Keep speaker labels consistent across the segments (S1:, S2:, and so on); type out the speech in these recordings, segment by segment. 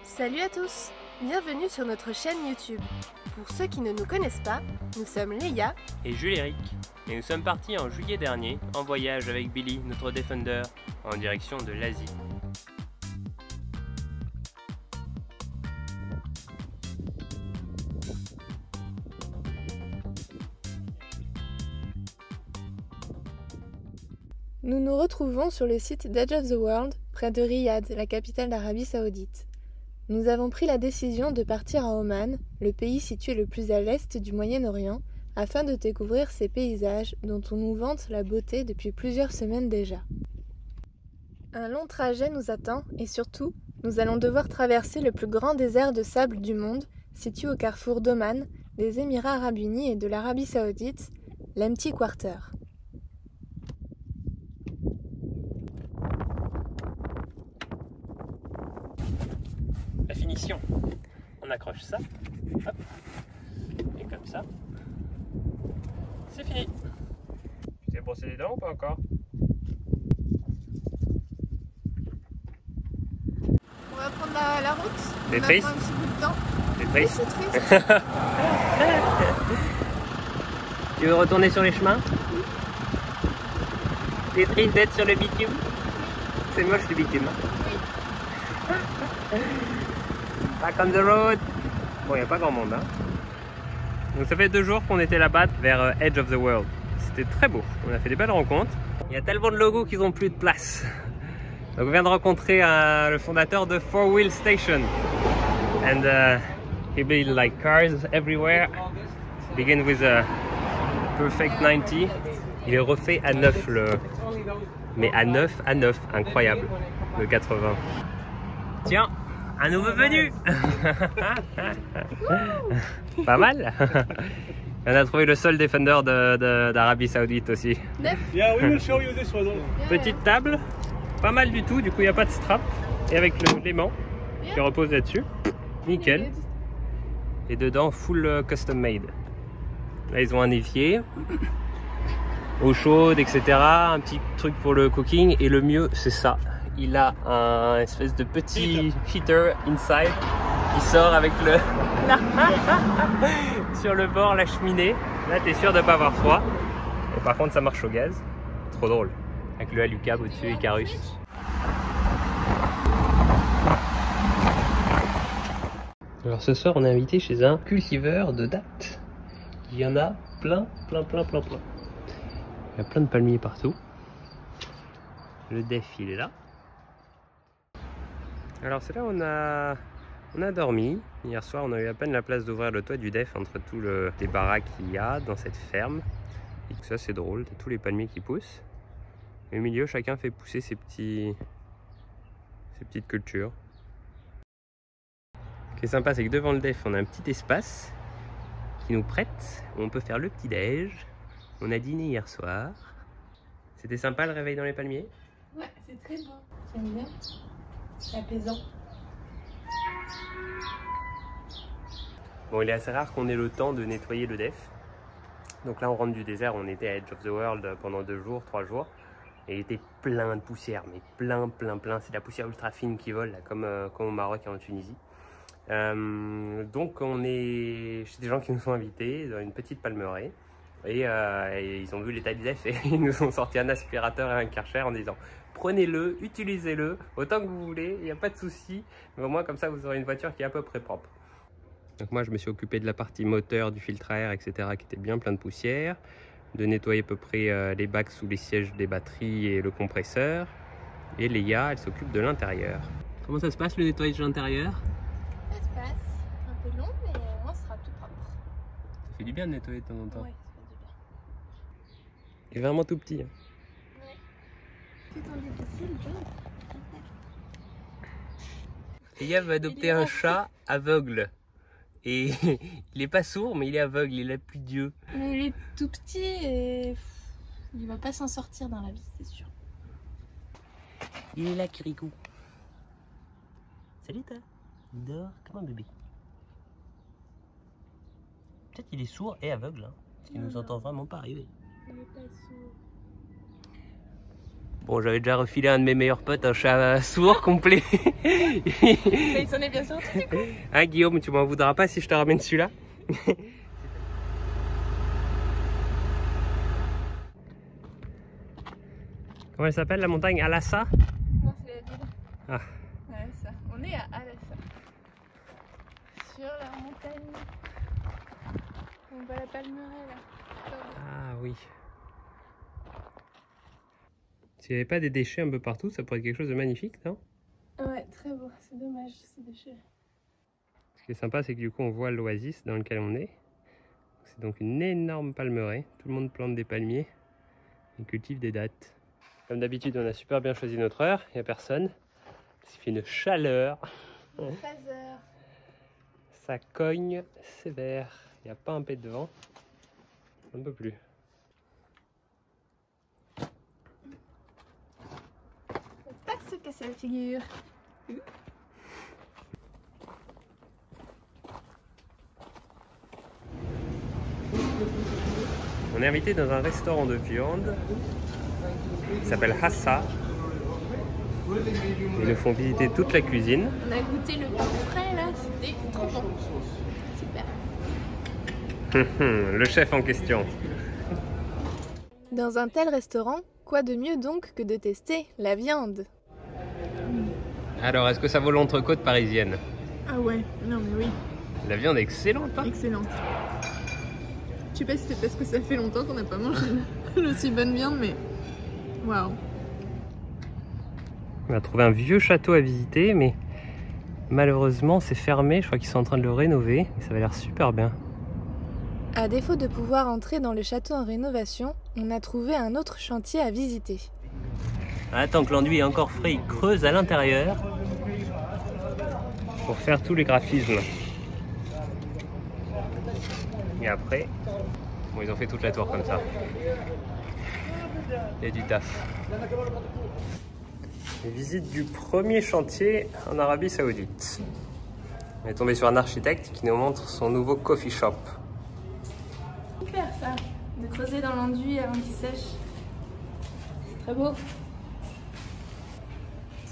S1: Salut à tous, bienvenue sur notre chaîne YouTube. Pour ceux qui ne nous connaissent pas, nous sommes Léa
S2: et Jules-Éric, et nous sommes partis en juillet dernier en voyage avec Billy, notre Defender, en direction de l'Asie.
S1: Nous nous retrouvons sur le site d'Edge of the World, près de Riyad, la capitale d'Arabie Saoudite. Nous avons pris la décision de partir à Oman, le pays situé le plus à l'est du Moyen-Orient, afin de découvrir ces paysages dont on nous vante la beauté depuis plusieurs semaines déjà. Un long trajet nous attend et surtout, nous allons devoir traverser le plus grand désert de sable du monde, situé au carrefour d'Oman, des Émirats arabes unis et de l'Arabie Saoudite, l'Empty Quarter.
S2: La finition, on accroche ça, hop, et comme ça, c'est fini. Tu t'es brossé les dents ou pas encore?
S1: On va prendre la route.
S2: T'es
S1: on
S2: triste?
S1: a un petit bout de temps.
S2: T'es
S1: Oui,
S2: triste?
S1: c'est triste.
S2: Tu veux retourner sur les chemins? T'es triste d'être sur le bitume? C'est moche le bitume. Back on the road. Bon, il n'y a pas grand monde, hein. Donc ça fait 2 jours qu'on était là-bas vers Edge of the World. C'était très beau, on a fait des belles rencontres. Il y a tellement de logos qu'ils n'ont plus de place. Donc on vient de rencontrer le fondateur de 4Wheel Station. And he built like cars everywhere. Begin with a perfect 90. Il est refait à 9 mais à 9, incroyable, le 80. Tiens, un nouveau venu. Pas mal. On a trouvé le seul Defender d'Arabie Saoudite aussi.
S3: Yeah, we will show you this one.
S2: Petite table, pas mal du tout, du coup il n'y a pas de strap. Et avec l'aimant qui repose là-dessus, nickel. Et dedans, full custom made. Là ils ont un évier, eau chaude, etc. Un petit truc pour le cooking. Et le mieux, c'est ça. Il a un espèce de petit heater inside qui sort avec le sur le bord, la cheminée. Là, t'es sûr de ne pas avoir froid. Et par contre, ça marche au gaz. Trop drôle. Avec le Alucard au-dessus et Carus. Alors ce soir, on est invité chez un cultiveur de dattes. Il y en a plein. Il y a plein de palmiers partout. Le def, il est là. Alors c'est là où on a dormi. Hier soir, on a eu à peine la place d'ouvrir le toit du def entre tous les baraques qu'il y a dans cette ferme. Et ça, c'est drôle, tous les palmiers qui poussent. Et au milieu, chacun fait pousser ses petites cultures. Ce qui est sympa, c'est que devant le def, on a un petit espace qui nous prête, où on peut faire le petit-déj. On a dîné hier soir. C'était sympa le réveil dans les palmiers?
S1: Ouais, c'est très beau. J'aime bien. C'est apaisant.
S2: Bon, il est assez rare qu'on ait le temps de nettoyer le def. Donc là, on rentre du désert. On était à Edge of the World pendant 2 jours, 3 jours. Et il était plein de poussière, mais plein. C'est la poussière ultra fine qui vole, là, comme au Maroc et en Tunisie. Donc on est chez des gens qui nous ont invités dans une petite palmeraie. Et ils ont vu l'état du def et ils nous ont sorti un aspirateur et un Karcher en disant: prenez-le, utilisez-le autant que vous voulez, il n'y a pas de souci, mais au moins comme ça vous aurez une voiture qui est à peu près propre. Donc moi je me suis occupé de la partie moteur, du filtre à air, etc. qui était bien plein de poussière, de nettoyer à peu près les bacs sous les sièges des batteries et le compresseur. Et Léa, elle s'occupe de l'intérieur. Comment ça se passe le nettoyage de l'intérieur?
S1: Ça se passe. Un peu long, mais au moins ce sera tout propre.
S2: Ça fait du bien de nettoyer de temps en temps.
S1: Ouais, ça fait du bien.
S2: Il est vraiment tout petit.
S1: Ouais. C'est en difficile,
S2: Léa va adopter un chat aveugle. Et il est pas sourd, mais il est aveugle, il a plus d'yeux.
S1: Mais il est tout petit et il va pas s'en sortir dans la vie, c'est sûr.
S2: Il est là, Kirikou. Salut toi. Il dort comme un bébé. Peut-être qu'il est sourd et aveugle, hein, parce qu'il nous entend vraiment pas arriver.
S1: Il est pas sourd.
S2: Bon, j'avais déjà refilé à un de mes meilleurs potes un chat sourd complet.
S1: Mais il s'en est bien sorti du coup.
S2: Hein Guillaume, tu m'en voudras pas si je te ramène celui-là? Comment elle s'appelle la montagne? Alassa?
S1: Non, c'est la ville.
S2: Ah.
S1: Alassa. On est à Alassa. Sur la montagne. On voit la palmeraie là.
S2: Ah oui. S'il n'y avait pas des déchets un peu partout, ça pourrait être quelque chose de magnifique, non?
S1: Ouais, très beau. C'est dommage ces déchets.
S2: Ce qui est sympa, c'est que du coup, on voit l'oasis dans lequel on est. C'est donc une énorme palmeraie. Tout le monde plante des palmiers et cultive des dattes. Comme d'habitude, on a super bien choisi notre heure. Il n'y a personne. Il fait une chaleur.
S1: 13h.
S2: Ça cogne sévère. Il n'y a pas un pet de vent. Un peu plus.
S1: Faut pas se casser la figure.
S2: On est invité dans un restaurant de viande qui s'appelle Hassa. Ils nous font visiter toute la cuisine.
S1: On a goûté le tout frais là, c'était trop bon. Super.
S2: Le chef en question.
S1: Dans un tel restaurant, quoi de mieux donc que de tester la viande?
S2: Alors, est-ce que ça vaut l'entrecôte parisienne?
S4: Ah ouais, non mais oui,
S2: La viande est excellente, hein?
S4: excellente. Je sais pas si c'est parce que ça fait longtemps qu'on n'a pas mangé une aussi bonne viande, mais waouh.
S2: On a trouvé un vieux château à visiter, mais malheureusement c'est fermé. Je crois qu'ils sont en train de le rénover, mais ça va l'air super bien.
S1: À défaut de pouvoir entrer dans le château en rénovation, on a trouvé un autre chantier à visiter.
S2: Attends que l'enduit est encore frais, il creuse à l'intérieur pour faire tous les graphismes. Et après, bon, ils ont fait toute la tour comme ça. Il y a du taf. Visite du premier chantier en Arabie Saoudite. On est tombé sur un architecte qui nous montre son nouveau coffee shop.
S1: Super ça, de creuser dans l'enduit avant qu'il sèche. C'est très beau.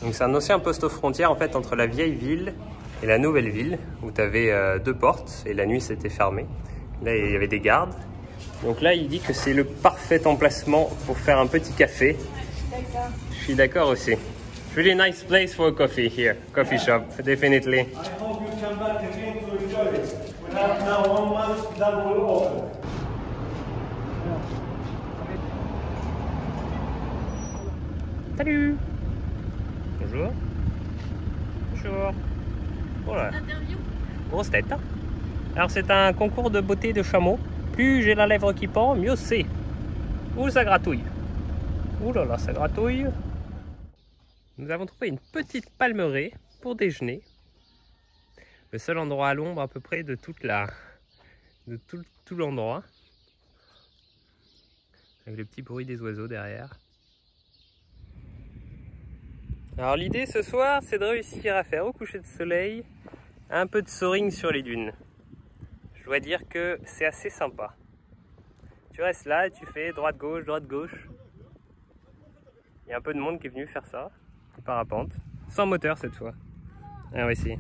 S2: Donc c'est un ancien poste aux frontières en fait entre la vieille ville et la nouvelle ville où tu avais deux portes et la nuit c'était fermé. Là il y avait des gardes. Donc là il dit que c'est le parfait emplacement pour faire un petit café. Je suis d'accord aussi. Really nice place for a coffee here. Coffee shop, definitely.
S3: I hope you come back again to enjoy it. We have now 1 month that will open.
S2: Salut. Bonjour. Bonjour. Voilà. Grosse tête. Hein. Alors c'est un concours de beauté de chameau. Plus j'ai la lèvre qui pend, mieux c'est. Ouh ça gratouille. Ouh là là, ça gratouille. Nous avons trouvé une petite palmeraie pour déjeuner. Le seul endroit à l'ombre à peu près de toute la... de tout l'endroit. Avec le petit bruit des oiseaux derrière. Alors l'idée ce soir, c'est de réussir à faire au coucher de soleil un peu de soaring sur les dunes. Je dois dire que c'est assez sympa. Tu restes là et tu fais droite-gauche, droite-gauche. Il y a un peu de monde qui est venu faire ça, parapente, sans moteur cette fois. Ah ouais, si.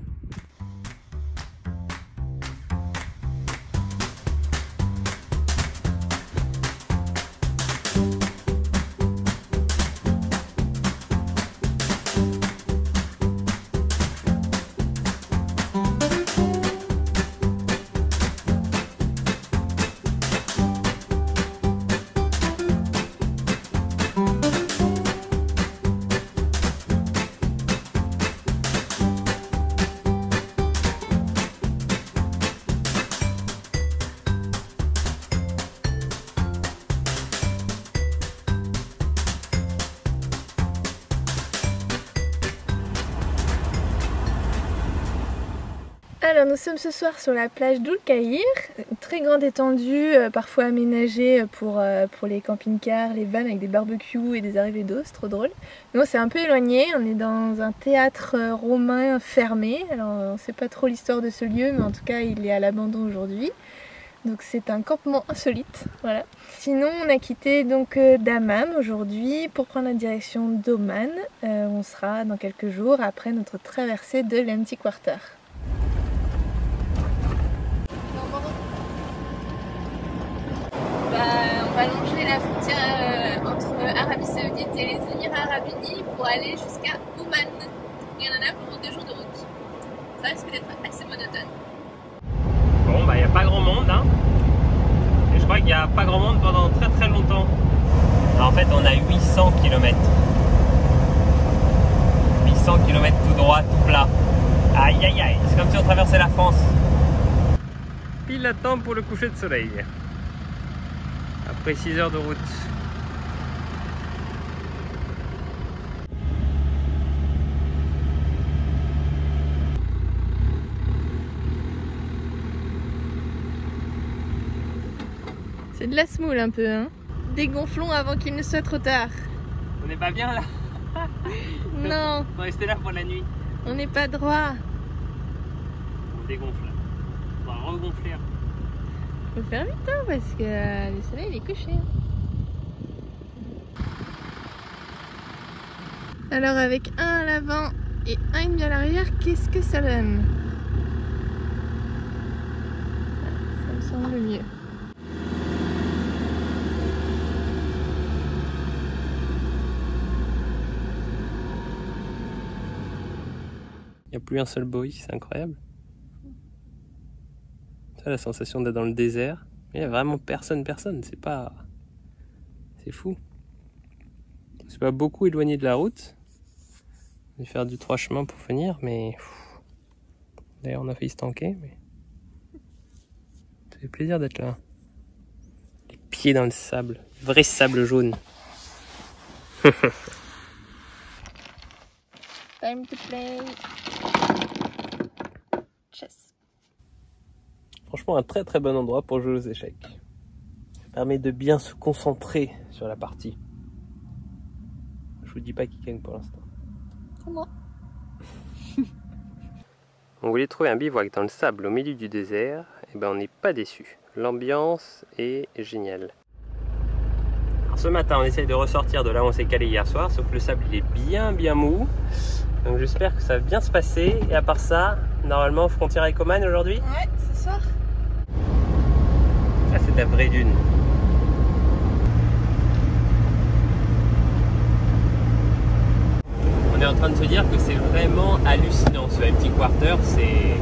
S1: Alors nous sommes ce soir sur la plage d'Oul Caïr, une très grande étendue, parfois aménagée pour les camping-cars, les vannes avec des barbecues et des arrivées d'eau, c'est trop drôle. Nous on s'est un peu éloigné, on est dans un théâtre romain fermé, alors on ne sait pas trop l'histoire de ce lieu mais en tout cas il est à l'abandon aujourd'hui. Donc c'est un campement insolite, voilà. Sinon on a quitté donc Dammam aujourd'hui pour prendre la direction d'Oman. On sera dans quelques jours après notre traversée de l'Empty Quarter. On va longer la frontière entre Arabie Saoudite et les Émirats Arabes Unis pour aller jusqu'à Oman. Il y en a pour 2 jours de route. Ça risque d'être assez monotone.
S2: Bon bah il n'y a pas grand monde hein. Et je crois qu'il n'y a pas grand monde pendant très longtemps. Alors, en fait on a 800 km. 800 km tout droit, tout plat. Aïe aïe aïe, c'est comme si on traversait la France. Pile à temps pour le coucher de soleil. Après 6 heures de route.
S1: C'est de la semoule un peu, hein. Dégonflons avant qu'il ne soit trop tard.
S2: On n'est pas bien là.
S1: Non.
S2: Faut rester là pour la nuit.
S1: On n'est pas droit.
S2: On dégonfle. On va regonfler.
S1: Faut faire vite hein, parce que le soleil il est couché. Alors avec un à l'avant et un demi à l'arrière, qu'est-ce que ça donne? Ça me semble mieux.
S2: Il n'y a plus un seul bruit, c'est incroyable. Ça, la sensation d'être dans le désert. Il n'y a vraiment personne, c'est pas... C'est fou. C'est pas beaucoup éloigné de la route. On va faire du 3 chemins pour venir, mais... D'ailleurs, on a failli se tanker, mais... Ça fait plaisir d'être là. Les pieds dans le sable. Vrai sable jaune.
S1: Time to play. Chess.
S2: Franchement, un très bon endroit pour jouer aux échecs. Ça permet de bien se concentrer sur la partie. Je vous dis pas qui gagne pour l'instant.
S1: C'est moi.
S2: On voulait trouver un bivouac dans le sable au milieu du désert, et ben on n'est pas déçu. L'ambiance est géniale. Alors ce matin, on essaye de ressortir de là où on s'est calé hier soir, sauf que le sable il est bien mou. Donc j'espère que ça va bien se passer. Et à part ça, normalement frontière avec Oman aujourd'hui.
S1: Ouais, ce soir.
S2: Ah, c'est la vraie dune. On est en train de se dire que c'est vraiment hallucinant ce Empty Quarter, c'est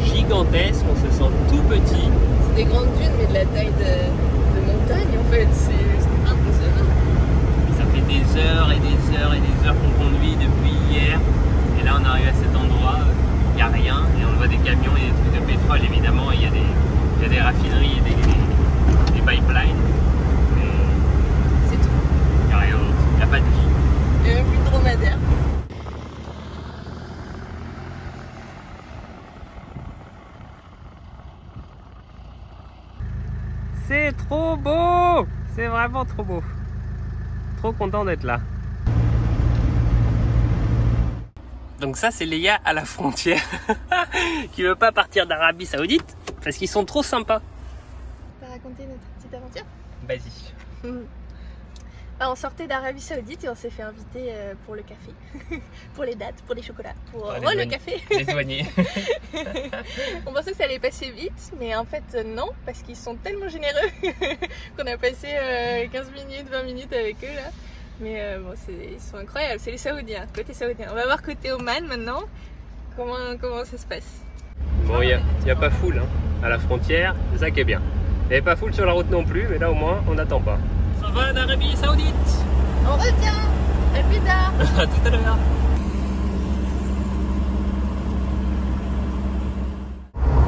S2: gigantesque, on se sent tout petit.
S1: C'est des grandes dunes mais de la taille de montagne en fait, c'est impressionnant.
S2: Ça fait des heures et des heures et des heures qu'on conduit depuis hier. Et là on arrive à cet endroit, il n'y a rien. Et on voit des camions et des trucs de pétrole évidemment. Il y a des raffineries et des pipelines. Mais
S1: c'est tout.
S2: Il n'y a rien d'autre, il n'y a pas de vie.
S1: Il n'y a même plus de dromadaire.
S2: C'est trop beau! C'est vraiment trop beau. Trop content d'être là. Donc ça c'est Léa à la frontière qui veut pas partir d'Arabie Saoudite parce qu'ils sont trop sympas.
S1: T'as raconté notre petite aventure?
S2: Vas-y.
S1: On sortait d'Arabie Saoudite et on s'est fait inviter pour le café, pour les dates, pour les chocolats, pour le café.
S2: Les douaniers.
S1: On pensait que ça allait passer vite, mais en fait non, parce qu'ils sont tellement généreux qu'on a passé 15 minutes, 20 minutes avec eux là. Mais bon, ils sont incroyables, c'est les Saoudiens, côté saoudien. On va voir côté Oman maintenant, comment ça se passe.
S2: Bon, il n'y a pas foule hein, à la frontière, c'est ça qui est bien. Il n'y avait pas foule sur la route non plus, mais là au moins on n'attend pas. Ça va d'Arabie Saoudite?
S1: On revient, à plus tard.
S2: À tout à l'heure.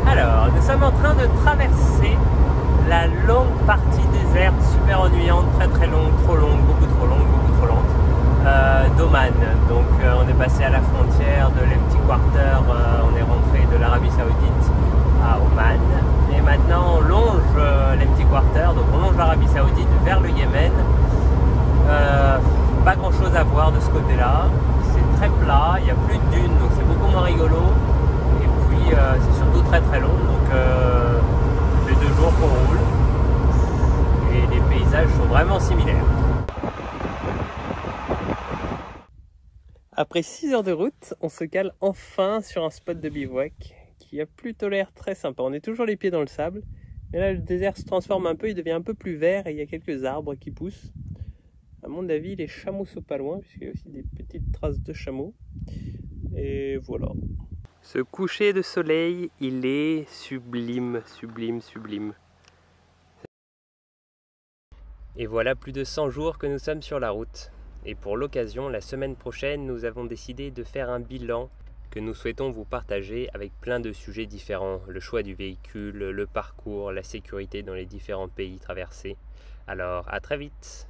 S2: Alors, nous sommes en train de traverser la longue partie déserte, super ennuyante, très longue, trop longue, beaucoup trop lente, d'Oman. Donc on est passé à la frontière de l'Empty Quarter, on est rentré de l'Arabie Saoudite à Oman. Et maintenant on longe l'Empty Quarter, donc on longe l'Arabie Saoudite vers le Yémen. Pas grand chose à voir de ce côté-là, c'est très plat, il n'y a plus de dunes, donc c'est beaucoup moins rigolo. Et puis c'est surtout très long, donc fait 2 jours qu'on roule et les paysages sont vraiment similaires. Après 6 heures de route, on se cale enfin sur un spot de bivouac qui a plutôt l'air très sympa. On est toujours les pieds dans le sable, mais là le désert se transforme un peu, il devient un peu plus vert et il y a quelques arbres qui poussent. À mon avis, les chameaux sont pas loin, puisqu'il y a aussi des petites traces de chameaux. Et voilà. Ce coucher de soleil, il est sublime, sublime, sublime. Et voilà plus de 100 jours que nous sommes sur la route. Et pour l'occasion, la semaine prochaine, nous avons décidé de faire un bilan que nous souhaitons vous partager avec plein de sujets différents. Le choix du véhicule, le parcours, la sécurité dans les différents pays traversés. Alors, à très vite!